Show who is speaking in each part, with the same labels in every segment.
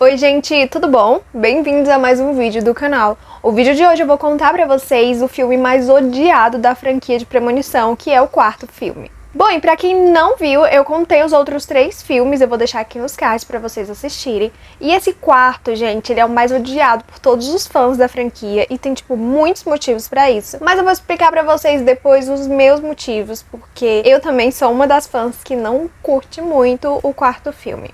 Speaker 1: Oi gente, tudo bom? Bem-vindos a mais um vídeo do canal. O vídeo de hoje eu vou contar pra vocês o filme mais odiado da franquia de Premonição, que é o quarto filme. Bom, e pra quem não viu, eu contei os outros 3 filmes, eu vou deixar aqui nos cards pra vocês assistirem. E esse quarto, gente, ele é o mais odiado por todos os fãs da franquia e tem, tipo, muitos motivos pra isso. Mas eu vou explicar pra vocês depois os meus motivos, porque eu também sou uma das fãs que não curte muito o quarto filme.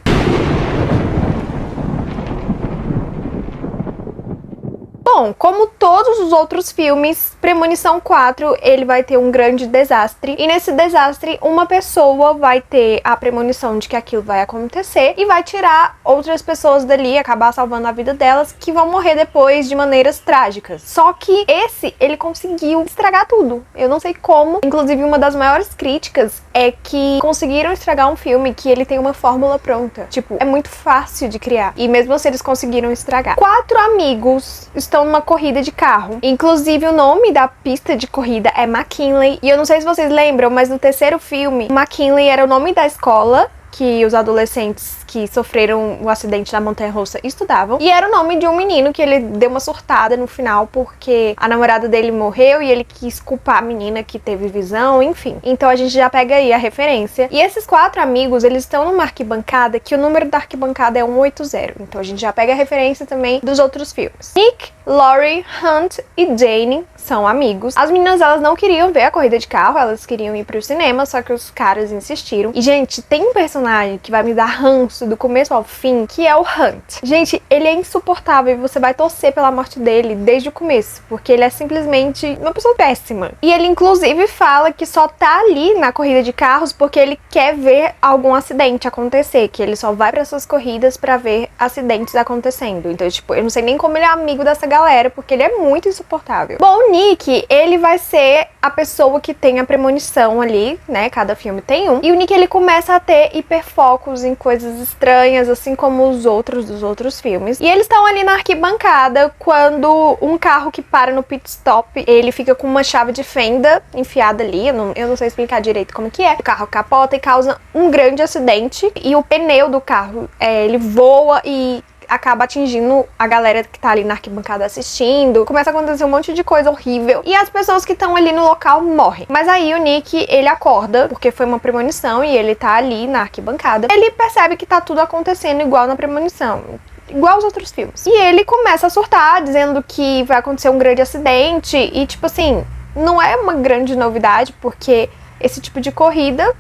Speaker 1: Bom, como todos os outros filmes, Premonição 4, ele vai ter um grande desastre. E nesse desastre, uma pessoa vai ter a premonição de que aquilo vai acontecer e vai tirar outras pessoas dali, acabar salvando a vida delas, que vão morrer depois de maneiras trágicas. Só que esse, ele conseguiu estragar tudo. Eu não sei como. Inclusive, uma das maiores críticas é que conseguiram estragar um filme que ele tem uma fórmula pronta. Tipo, é muito fácil de criar. E mesmo assim, eles conseguiram estragar. 4 amigos estão numa corrida de carro. Inclusive, o nome da pista de corrida é McKinley. E eu não sei se vocês lembram, mas no terceiro filme, McKinley era o nome da escola que os adolescentes que sofreram o acidente da montanha-russa estudavam. E era o nome de um menino que ele deu uma surtada no final porque a namorada dele morreu e ele quis culpar a menina que teve visão, enfim. Então a gente já pega aí a referência. E esses 4 amigos, eles estão numa arquibancada que o número da arquibancada é 180. Então a gente já pega a referência também dos outros filmes. Nick, Laurie, Hunt e Jane são amigos. As meninas, elas não queriam ver a corrida de carro, elas queriam ir pro cinema, só que os caras insistiram. E, gente, tem um personagem que vai me dar ranço do começo ao fim, que é o Hunt. Gente, ele é insuportável e você vai torcer pela morte dele desde o começo, porque ele é simplesmente uma pessoa péssima. E ele, inclusive, fala que só tá ali na corrida de carros porque ele quer ver algum acidente acontecer, que ele só vai pra essas corridas pra ver acidentes acontecendo. Então, tipo, eu não sei nem como ele é amigo dessa galera, porque ele é muito insuportável. Bom, o Nick, ele vai ser a pessoa que tem a premonição ali, né? Cada filme tem um. E o Nick, ele começa a ter hiperfocos em coisas estranhas, assim como os outros dos outros filmes. E eles estão ali na arquibancada quando um carro que para no pit stop, ele fica com uma chave de fenda enfiada ali. Eu não sei explicar direito como que é. O carro capota e causa um grande acidente. E o pneu do carro, ele voa e acaba atingindo a galera que tá ali na arquibancada assistindo. Começa a acontecer um monte de coisa horrível. E as pessoas que estão ali no local morrem. Mas aí o Nick, ele acorda, porque foi uma premonição e ele tá ali na arquibancada. Ele percebe que tá tudo acontecendo igual na premonição. Igual aos outros filmes. E ele começa a surtar, dizendo que vai acontecer um grande acidente. E tipo assim, não é uma grande novidade, porque esse tipo de corrida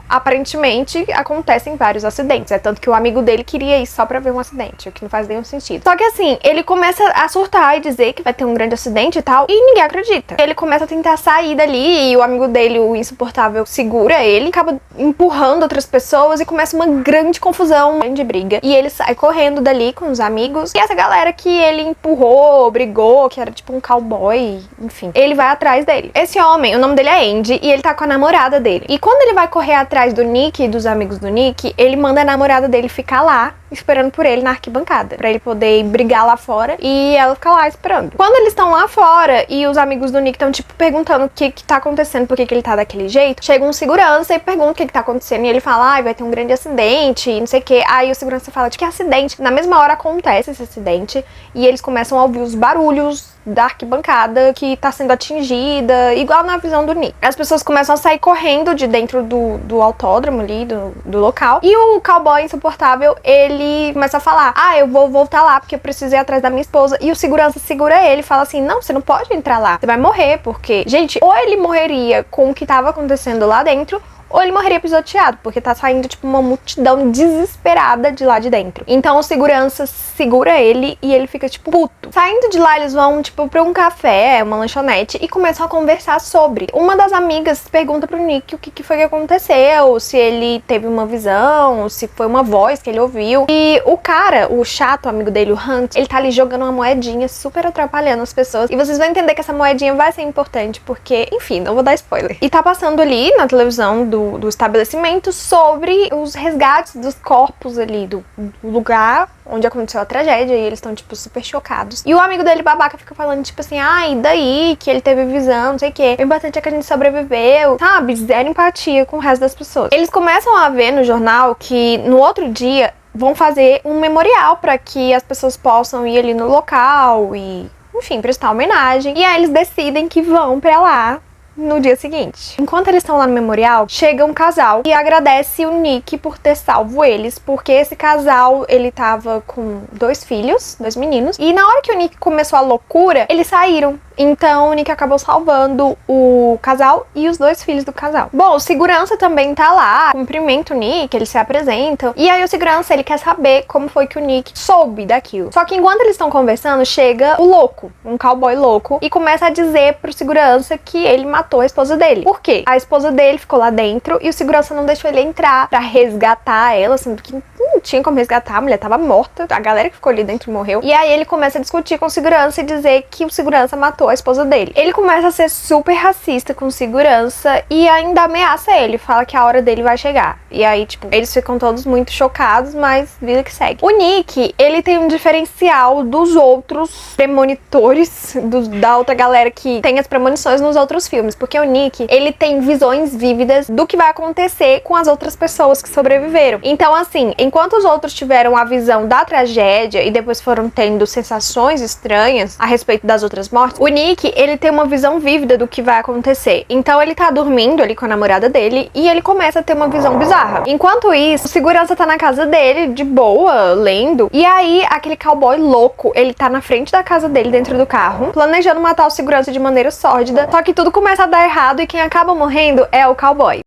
Speaker 1: aparentemente acontecem vários acidentes. É tanto que o amigo dele queria ir só pra ver um acidente, o que não faz nenhum sentido. Só que assim, ele começa a surtar e dizer que vai ter um grande acidente e tal, e ninguém acredita. Ele começa a tentar sair dali e o amigo dele, o insuportável, segura ele, acaba empurrando outras pessoas e começa uma grande confusão, uma grande briga. E ele sai correndo dali com os amigos. E essa galera que ele empurrou, brigou, que era tipo um cowboy, enfim, ele vai atrás dele. Esse homem, o nome dele é Andy, e ele tá com a namorada dele. E quando ele vai correr atrás do Nick e dos amigos do Nick, ele manda a namorada dele ficar lá, esperando por ele na arquibancada, pra ele poder brigar lá fora e ela ficar lá esperando. Quando eles estão lá fora e os amigos do Nick estão, tipo, perguntando o que tá acontecendo, por que ele tá daquele jeito, chega um segurança e pergunta o que tá acontecendo e ele fala, vai ter um grande acidente e não sei o que. Aí o segurança fala, de que acidente? Na mesma hora acontece esse acidente e eles começam a ouvir os barulhos da arquibancada que tá sendo atingida, igual na visão do Nick. As pessoas começam a sair correndo de dentro do autódromo ali, do local, e o cowboy insuportável, ele começa a falar, eu vou voltar lá porque eu preciso ir atrás da minha esposa, e o segurança segura ele e fala assim, não, você não pode entrar lá, você vai morrer, porque, gente, ou ele morreria com o que tava acontecendo lá dentro, ou ele morreria pisoteado, porque tá saindo, tipo, uma multidão desesperada de lá de dentro. Então o segurança segura ele e ele fica, tipo, puto. Saindo de lá, eles vão, tipo, pra um café, uma lanchonete, e começam a conversar sobre. Uma das amigas pergunta pro Nick o que foi que aconteceu, se ele teve uma visão, se foi uma voz que ele ouviu. E o cara, o chato amigo dele, o Hunt, ele tá ali jogando uma moedinha, super atrapalhando as pessoas. E vocês vão entender que essa moedinha vai ser importante, porque, enfim, não vou dar spoiler. E tá passando ali na televisão do estabelecimento sobre os resgates dos corpos ali do lugar onde aconteceu a tragédia, e eles estão, tipo, super chocados. E o amigo dele, babaca, fica falando, tipo assim, e daí que ele teve visão, não sei o quê. O importante é que a gente sobreviveu, sabe? Zero empatia com o resto das pessoas. Eles começam a ver no jornal que no outro dia vão fazer um memorial para que as pessoas possam ir ali no local e, enfim, prestar homenagem. E aí eles decidem que vão pra lá no dia seguinte. Enquanto eles estão lá no memorial, chega um casal e agradece o Nick por ter salvo eles, porque esse casal, ele tava com 2 filhos, 2 meninos, e na hora que o Nick começou a loucura, eles saíram. Então o Nick acabou salvando o casal e os 2 filhos do casal. Bom, o segurança também tá lá, cumprimenta o Nick, eles se apresentam, e aí o segurança, ele quer saber como foi que o Nick soube daquilo. Só que enquanto eles estão conversando, chega o louco, um cowboy louco, e começa a dizer pro segurança que ele matou a esposa dele. Por quê? A esposa dele ficou lá dentro e o segurança não deixou ele entrar pra resgatar ela, sendo que não tinha como resgatar, a mulher tava morta, a galera que ficou ali dentro morreu. E aí ele começa a discutir com o segurança e dizer que o segurança matou a esposa dele. Ele começa a ser super racista com o segurança e ainda ameaça ele, fala que a hora dele vai chegar. E aí, tipo, eles ficam todos muito chocados, mas vida que segue. O Nick, ele tem um diferencial dos outros premonitores, da outra galera que tem as premonições nos outros filmes, porque o Nick, ele tem visões vívidas do que vai acontecer com as outras pessoas que sobreviveram. Então, assim, enquanto os outros tiveram a visão da tragédia e depois foram tendo sensações estranhas a respeito das outras mortes, o Nick, ele tem uma visão vívida do que vai acontecer. Então ele tá dormindo ali com a namorada dele e ele começa a ter uma visão bizarra. Enquanto isso, o segurança tá na casa dele, de boa, lendo, e aí aquele cowboy louco, ele tá na frente da casa dele, dentro do carro, planejando matar o segurança de maneira sórdida, só que tudo começa a dar errado e quem acaba morrendo é o cowboy.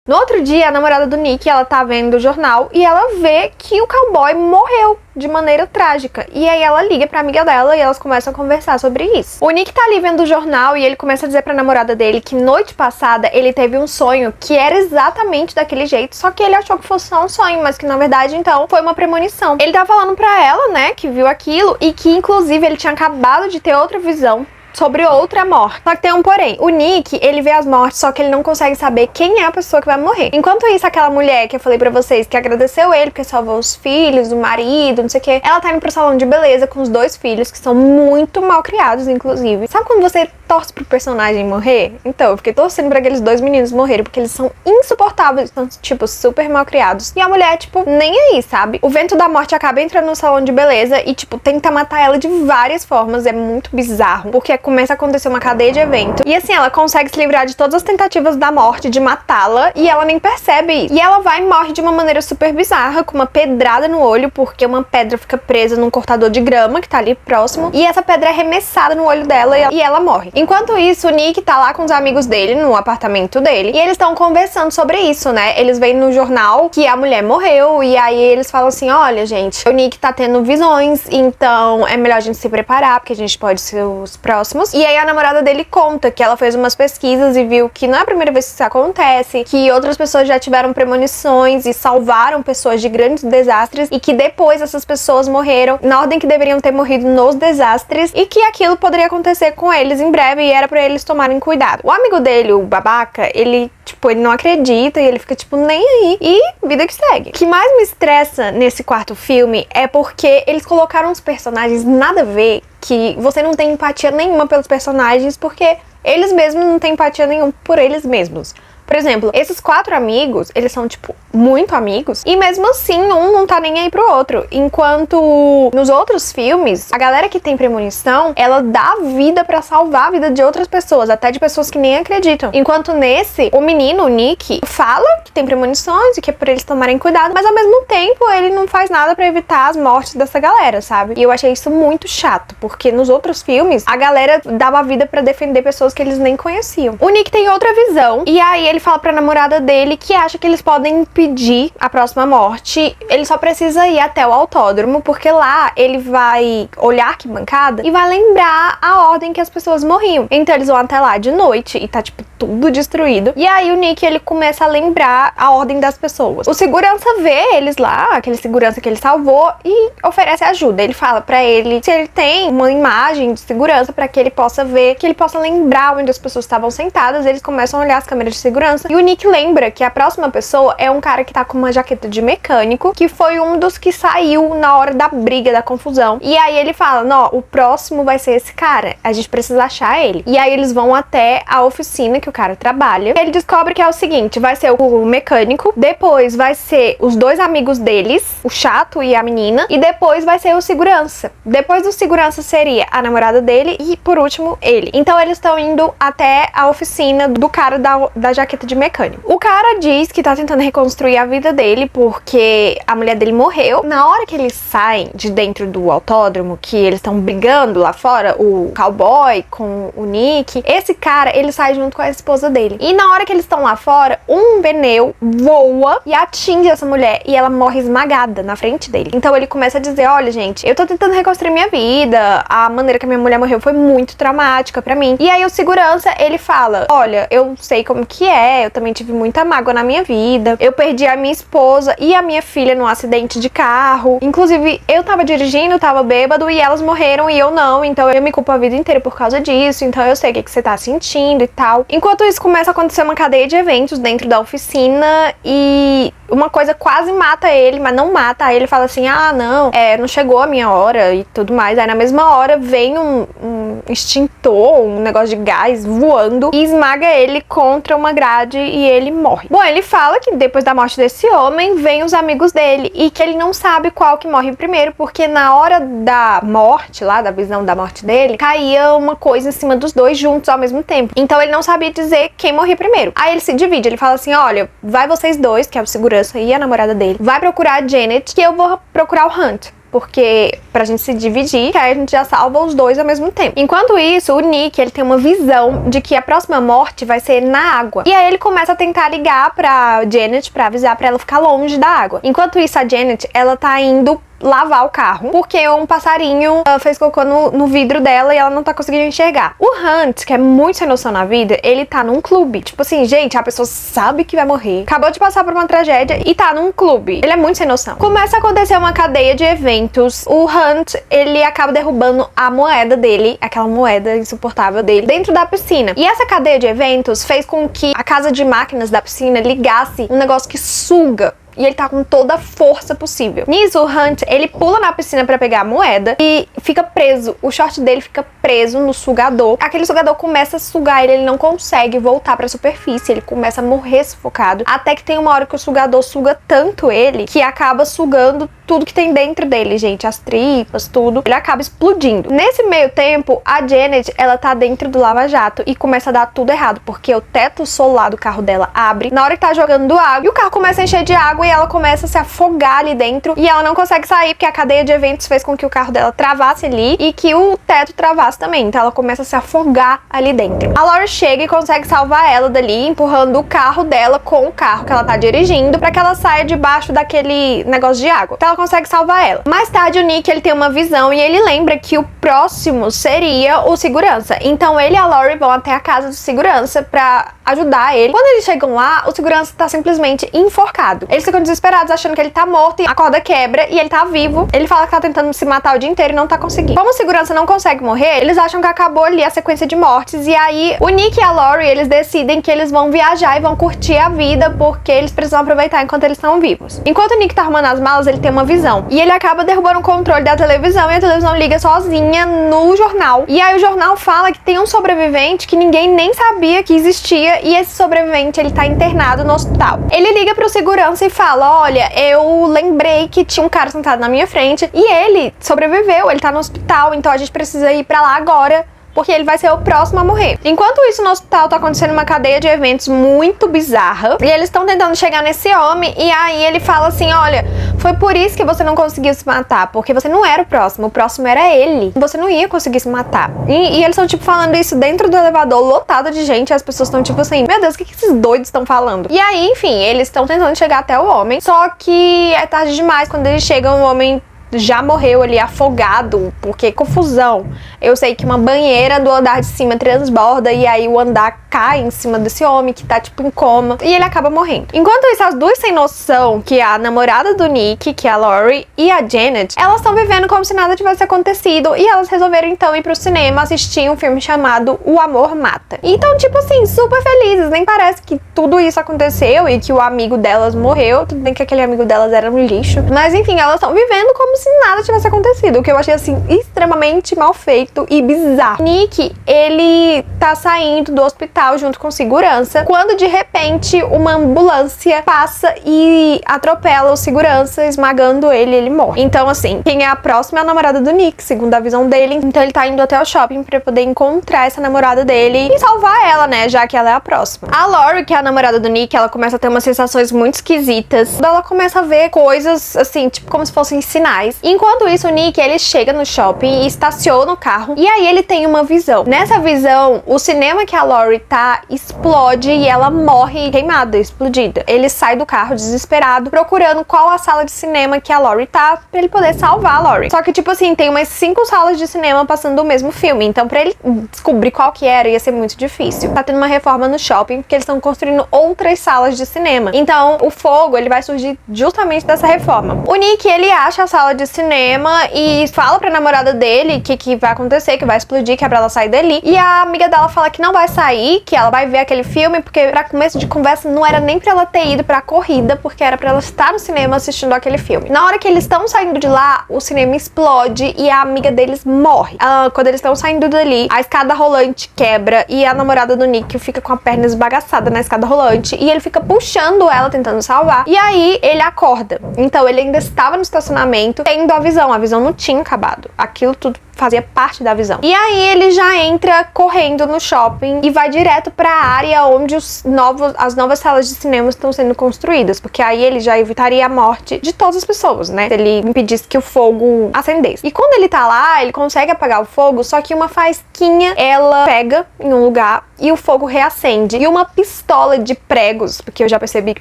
Speaker 1: No outro dia, a namorada do Nick, ela tá vendo o jornal e ela vê que o cowboy morreu de maneira trágica. E aí ela liga pra amiga dela e elas começam a conversar sobre isso. O Nick tá ali vendo o jornal e ele começa a dizer pra namorada dele que noite passada ele teve um sonho que era exatamente daquele jeito, só que ele achou que fosse só um sonho, mas que na verdade então foi uma premonição. Ele tá falando pra ela, né, que viu aquilo e que inclusive ele tinha acabado de ter outra visão sobre outra morte. Só que tem um porém. O Nick, ele vê as mortes, só que ele não consegue saber quem é a pessoa que vai morrer. Enquanto isso, aquela mulher que eu falei pra vocês, que agradeceu ele porque salvou os filhos, o marido, não sei o que, ela tá indo pro salão de beleza com os 2 filhos, que são muito mal criados, inclusive. Sabe quando você torce pro personagem morrer? Então, eu fiquei torcendo pra aqueles 2 meninos morrerem, porque eles são insuportáveis, são, tipo, super mal criados. E a mulher, tipo, nem aí, sabe? O vento da morte acaba entrando no salão de beleza e, tipo, tenta matar ela de várias formas. É muito bizarro, porque começa a acontecer uma cadeia de evento. E assim, ela consegue se livrar de todas as tentativas da morte, de matá-la, e ela nem percebe isso. E ela vai e morre de uma maneira super bizarra, com uma pedrada no olho, porque uma pedra fica presa num cortador de grama, que tá ali próximo, e essa pedra é arremessada no olho dela e ela morre. Enquanto isso, o Nick tá lá com os amigos dele, no apartamento dele, e eles estão conversando sobre isso, né? Eles veem no jornal que a mulher morreu, e aí eles falam assim, olha, gente, o Nick tá tendo visões, então é melhor a gente se preparar, porque a gente pode ser os próximos. E aí a namorada dele conta que ela fez umas pesquisas e viu que não é a primeira vez que isso acontece, que outras pessoas já tiveram premonições e salvaram pessoas de grandes desastres, e que depois essas pessoas morreram na ordem que deveriam ter morrido nos desastres, e que aquilo poderia acontecer com eles em breve e era pra eles tomarem cuidado. O amigo dele, o babaca, ele, tipo, ele não acredita e ele fica, tipo, nem aí. E vida que segue. O que mais me estressa nesse quarto filme é porque eles colocaram uns personagens nada a ver, que você não tem empatia nenhuma pelos personagens, porque eles mesmos não têm empatia nenhuma por eles mesmos. Por exemplo, esses 4 amigos, eles são, tipo, muito amigos, e mesmo assim, um não tá nem aí pro outro. Enquanto nos outros filmes, a galera que tem premonição, ela dá vida pra salvar a vida de outras pessoas, até de pessoas que nem acreditam. Enquanto nesse, o menino, o Nick, fala que tem premonições e que é por eles tomarem cuidado, mas ao mesmo tempo, ele não faz nada pra evitar as mortes dessa galera, sabe? E eu achei isso muito chato, porque nos outros filmes, a galera dava vida pra defender pessoas que eles nem conheciam. O Nick tem outra visão, e aí ele fala pra namorada dele que acha que eles podem impedir a próxima morte. Ele só precisa ir até o autódromo, porque lá ele vai olhar a arquibancada e vai lembrar a ordem que as pessoas morriam. Então eles vão até lá de noite e tá, tipo, tudo destruído. E aí o Nick, ele começa a lembrar a ordem das pessoas. O segurança vê eles lá, aquele segurança que ele salvou, e oferece ajuda. Ele fala pra ele se ele tem uma imagem de segurança pra que ele possa ver, que ele possa lembrar onde as pessoas estavam sentadas. Eles começam a olhar as câmeras de segurança. E o Nick lembra que a próxima pessoa é um cara que tá com uma jaqueta de mecânico, que foi um dos que saiu na hora da briga, da confusão. E aí ele fala, não, o próximo vai ser esse cara, a gente precisa achar ele. E aí eles vão até a oficina que o cara trabalha. Ele descobre que é o seguinte, vai ser o mecânico, depois vai ser os dois amigos deles, o chato e a menina, e depois vai ser o segurança. Depois do segurança seria a namorada dele e, por último, ele. Então eles estão indo até a oficina do cara da jaqueta de mecânico. O cara diz que tá tentando reconstruir a vida dele porque a mulher dele morreu. Na hora que eles saem de dentro do autódromo, que eles estão brigando lá fora, o cowboy com o Nick, esse cara, ele sai junto com a esposa dele. E na hora que eles estão lá fora, um pneu voa e atinge essa mulher e ela morre esmagada na frente dele. Então ele começa a dizer, olha gente, eu tô tentando reconstruir minha vida, a maneira que a minha mulher morreu foi muito traumática pra mim. E aí o segurança, ele fala, olha, eu sei como que é, eu também tive muita mágoa na minha vida, eu perdi a minha esposa e a minha filha num acidente de carro, inclusive eu tava dirigindo, tava bêbado e elas morreram e eu não, então eu me culpo a vida inteira por causa disso, então eu sei o que você tá sentindo e tal. Enquanto isso começa a acontecer uma cadeia de eventos dentro da oficina e uma coisa quase mata ele, mas não mata. Aí ele fala assim, ah não, não chegou a minha hora e tudo mais. Aí na mesma hora vem um extintor, um negócio de gás voando e esmaga ele contra uma grade e ele morre. Bom, ele fala que depois da morte desse homem, vem os amigos dele e que ele não sabe qual que morre primeiro, porque na hora da morte, lá da visão da morte dele, caía uma coisa em cima dos dois juntos ao mesmo tempo. Então ele não sabia dizer quem morria primeiro. Aí ele se divide, ele fala assim, olha, vai vocês dois, que é o segurança e a namorada dele, vai procurar a Janet, que eu vou procurar o Hunt. Porque pra gente se dividir, que aí a gente já salva os dois ao mesmo tempo. Enquanto isso, o Nick, ele tem uma visão de que a próxima morte vai ser na água. E aí ele começa a tentar ligar pra Janet pra avisar pra ela ficar longe da água. Enquanto isso, a Janet, ela tá indo lavar o carro, porque um passarinho fez cocô no vidro dela e ela não tá conseguindo enxergar. O Hunt, que é muito sem noção na vida, ele tá num clube. Tipo assim, gente, a pessoa sabe que vai morrer, acabou de passar por uma tragédia e tá num clube. Ele é muito sem noção. Começa a acontecer uma cadeia de eventos. O Hunt, ele acaba derrubando a moeda dele, aquela moeda insuportável dele, dentro da piscina. E essa cadeia de eventos fez com que a casa de máquinas da piscina ligasse um negócio que suga. E ele tá com toda a força possível. Nisso, o Hunt, ele pula na piscina pra pegar a moeda e fica preso. O short dele fica preso no sugador. Aquele sugador começa a sugar ele não consegue voltar pra superfície. Ele começa a morrer sufocado. Até que tem uma hora que o sugador suga tanto ele que acaba sugando tudo que tem dentro dele, gente. As tripas, tudo. Ele acaba explodindo. Nesse meio tempo, a Janet, ela tá dentro do lava-jato e começa a dar tudo errado, porque o teto solar do carro dela abre na hora que tá jogando água e o carro começa a encher de água e ela começa a se afogar ali dentro e ela não consegue sair porque a cadeia de eventos fez com que o carro dela travasse ali e que o teto travasse também. Então ela começa a se afogar ali dentro. A Laurie chega e consegue salvar ela dali, empurrando o carro dela com o carro que ela tá dirigindo pra que ela saia debaixo daquele negócio de água. Então ela consegue salvar ela. Mais tarde o Nick, ele tem uma visão e ele lembra que o próximo seria o segurança. Então ele e a Laurie vão até a casa do segurança pra ajudar ele. Quando eles chegam lá, o segurança tá simplesmente enforcado. Eles ficam desesperados, achando que ele tá morto e a corda quebra e ele tá vivo. Ele fala que tá tentando se matar o dia inteiro e não tá conseguindo. Como o segurança não consegue morrer, eles acham que acabou ali a sequência de mortes e aí o Nick e a Laurie, eles decidem que eles vão viajar e vão curtir a vida porque eles precisam aproveitar enquanto eles estão vivos. Enquanto o Nick tá arrumando as malas, ele tem uma visão e ele acaba derrubando o controle da televisão e a televisão liga sozinha no jornal. E aí o jornal fala que tem um sobrevivente que ninguém nem sabia que existia e esse sobrevivente, ele tá internado no hospital. Ele liga pro segurança e fala, olha, eu lembrei que tinha um cara sentado na minha frente e ele sobreviveu, ele tá no hospital, então a gente precisa ir pra lá agora, porque ele vai ser o próximo a morrer. Enquanto isso, no hospital tá acontecendo uma cadeia de eventos muito bizarra e eles estão tentando chegar nesse homem e aí ele fala assim, olha, foi por isso que você não conseguiu se matar, porque você não era o próximo era ele. Você não ia conseguir se matar. E eles estão, tipo, falando isso dentro do elevador, lotado de gente, e as pessoas estão, tipo assim, meu Deus, o que esses doidos estão falando? E aí, enfim, eles estão tentando chegar até o homem, só que é tarde demais. Quando eles chegam, o homem já morreu ali afogado, porque confusão. Eu sei que uma banheira do andar de cima transborda e aí o andar cai em cima desse homem que tá tipo em coma e ele acaba morrendo. Enquanto isso, as duas sem noção, que é a namorada do Nick, que é a Laurie, e a Janet, elas estão vivendo como se nada tivesse acontecido e elas resolveram então ir pro cinema assistir um filme chamado O Amor Mata. Então, tipo assim, super felizes, nem parece que tudo isso aconteceu e que o amigo delas morreu, tudo bem que aquele amigo delas era um lixo, mas enfim, elas estão vivendo como se nada tivesse acontecido, o que eu achei assim extremamente mal feito perto e bizarro. Nick, ele tá saindo do hospital junto com segurança, quando de repente uma ambulância passa e atropela o segurança, esmagando ele, e ele morre. Então, assim, quem é a próxima é a namorada do Nick, segundo a visão dele. Então ele tá indo até o shopping pra poder encontrar essa namorada dele e salvar ela, né, já que ela é a próxima. A Lori, que é a namorada do Nick, ela começa a ter umas sensações muito esquisitas. Ela começa a ver coisas, assim, tipo, como se fossem sinais. Enquanto isso, o Nick, ele chega no shopping e estaciona o carro. E aí ele tem uma visão. Nessa visão, o cinema que a Lori tá explode e ela morre queimada, explodida. Ele sai do carro desesperado, procurando qual a sala de cinema que a Lori tá, pra ele poder salvar a Lori. Só que, tipo assim, tem umas 5 salas de cinema passando o mesmo filme. Então, pra ele descobrir qual que era, ia ser muito difícil. Tá tendo uma reforma no shopping, porque eles estão construindo outras salas de cinema. Então, o fogo, ele vai surgir justamente dessa reforma. O Nick, ele acha a sala de cinema e fala pra namorada dele que vai acontecer, que vai explodir, que é pra ela sair dali. E a amiga dela fala que não vai sair, que ela vai ver aquele filme, porque pra começo de conversa não era nem pra ela ter ido pra corrida, porque era pra ela estar no cinema assistindo aquele filme. Na hora que eles estão saindo de lá, o cinema explode e a amiga deles morre. Quando eles estão saindo dali, a escada rolante quebra e a namorada do Nick fica com a perna esbagaçada na escada rolante e ele fica puxando ela, tentando salvar. E aí ele acorda. Então ele ainda estava no estacionamento, tendo a visão não tinha acabado. Aquilo tudo fazia parte da visão. E aí ele já entra correndo no shopping e vai direto pra área onde as novas salas de cinema estão sendo construídas, porque aí ele já evitaria a morte de todas as pessoas, né? Se ele impedisse que o fogo acendesse. E quando ele tá lá, ele consegue apagar o fogo, só que uma faísquinha, ela pega em um lugar e o fogo reacende. E uma pistola de pregos, porque eu já percebi que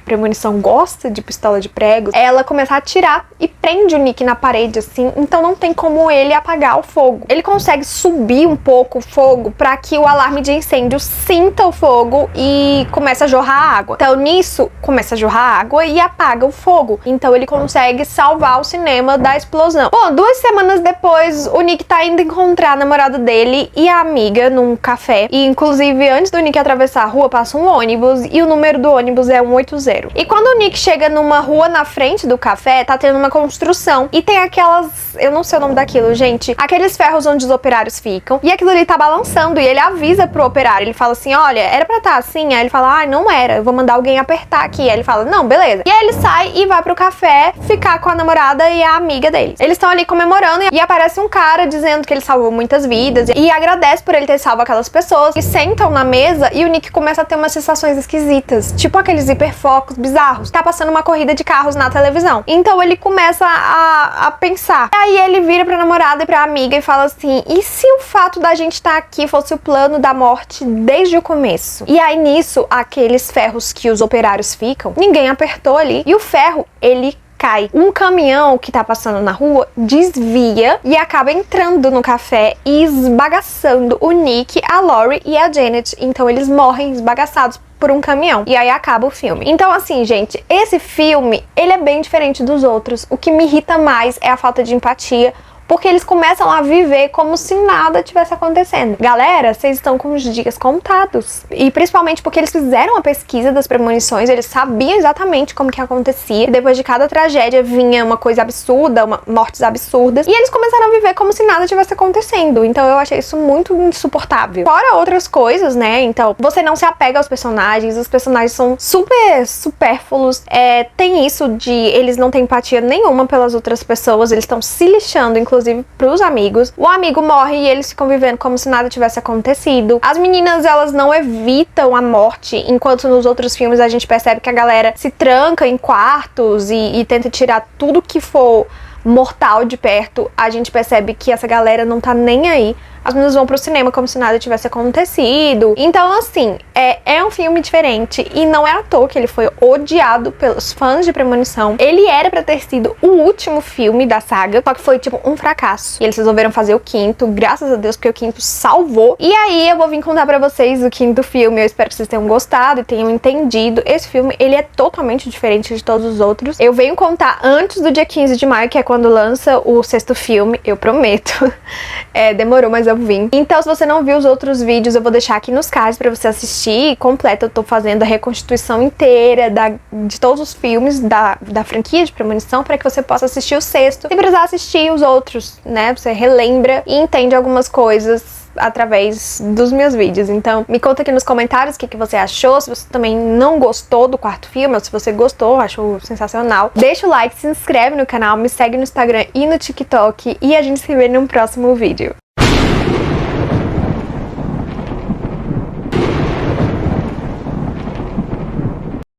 Speaker 1: premonição gosta de pistola de pregos, ela começa a atirar e prende o Nick na parede, assim, então não tem como ele apagar o fogo. Ele consegue subir um pouco o fogo para que o alarme de incêndio sinta o fogo e comece a jorrar água. Então nisso começa a jorrar água e apaga o fogo. Então ele consegue salvar o cinema da explosão. Bom, 2 semanas depois, o Nick tá indo encontrar a namorada dele e a amiga num café. E inclusive antes do Nick atravessar a rua passa um ônibus e o número do ônibus é 180. E quando o Nick chega numa rua na frente do café, tá tendo uma construção e tem aquelas, eu não sei o nome daquilo, gente, aqueles ferros onde os operários ficam, e aquilo ali tá balançando, e ele avisa pro operário, ele fala assim, olha, era pra estar assim? Aí ele fala, ai, não era, eu vou mandar alguém apertar aqui. Aí ele fala, não, beleza. E aí ele sai e vai pro café ficar com a namorada e a amiga deles. Eles estão ali comemorando e aparece um cara dizendo que ele salvou muitas vidas e agradece por ele ter salvo aquelas pessoas, que sentam na mesa e o Nick começa a ter umas sensações esquisitas, tipo aqueles hiperfocos bizarros. Tá passando uma corrida de carros na televisão. Então ele começa a pensar. E aí ele vira pra namorada e pra amiga e fala assim, e se o fato da gente estar aqui fosse o plano da morte desde o começo? E aí nisso, aqueles ferros que os operários ficam, ninguém apertou ali, e o ferro, ele cai. Um caminhão que tá passando na rua desvia e acaba entrando no café e esbagaçando o Nick, a Lori e a Janet. Então eles morrem esbagaçados por um caminhão. E aí acaba o filme. Então, assim, gente, esse filme, ele é bem diferente dos outros. O que me irrita mais é a falta de empatia, porque eles começam a viver como se nada tivesse acontecendo. Galera, vocês estão com os dias contados. E principalmente porque eles fizeram a pesquisa das premonições, eles sabiam exatamente como que acontecia. E depois de cada tragédia vinha uma coisa absurda, mortes absurdas. E eles começaram a viver como se nada tivesse acontecendo. Então eu achei isso muito insuportável. Fora outras coisas, né? Então, você não se apega aos personagens, os personagens são super supérfluos. Tem isso de eles não têm empatia nenhuma pelas outras pessoas, eles estão se lixando, inclusive pros amigos. O amigo morre e eles ficam vivendo como se nada tivesse acontecido. As meninas, elas não evitam a morte, enquanto nos outros filmes a gente percebe que a galera se tranca em quartos e tenta tirar tudo que for mortal de perto. A gente percebe que essa galera não tá nem aí. As meninas vão pro cinema como se nada tivesse acontecido. Então, assim, é um filme diferente. E não é à toa que ele foi odiado pelos fãs de Premonição. Ele era pra ter sido o último filme da saga, só que foi, tipo, um fracasso. E eles resolveram fazer o 5º, graças a Deus, porque o 5º salvou. E aí, eu vou vir contar pra vocês o 5º filme. Eu espero que vocês tenham gostado e tenham entendido. Esse filme, ele é totalmente diferente de todos os outros. Eu venho contar antes do dia 15 de maio, que é quando lança o 6º filme. Eu prometo. Demorou, mas eu eu vim. Então, se você não viu os outros vídeos, eu vou deixar aqui nos cards pra você assistir completo. Eu tô fazendo a reconstituição inteira de todos os filmes da franquia de Premonição, pra que você possa assistir o sexto, sem precisar assistir os outros, né? Você relembra e entende algumas coisas através dos meus vídeos. Então, me conta aqui nos comentários o que você achou, se você também não gostou do quarto filme, ou se você gostou, achou sensacional. Deixa o like, se inscreve no canal, me segue no Instagram e no TikTok, e a gente se vê no próximo vídeo.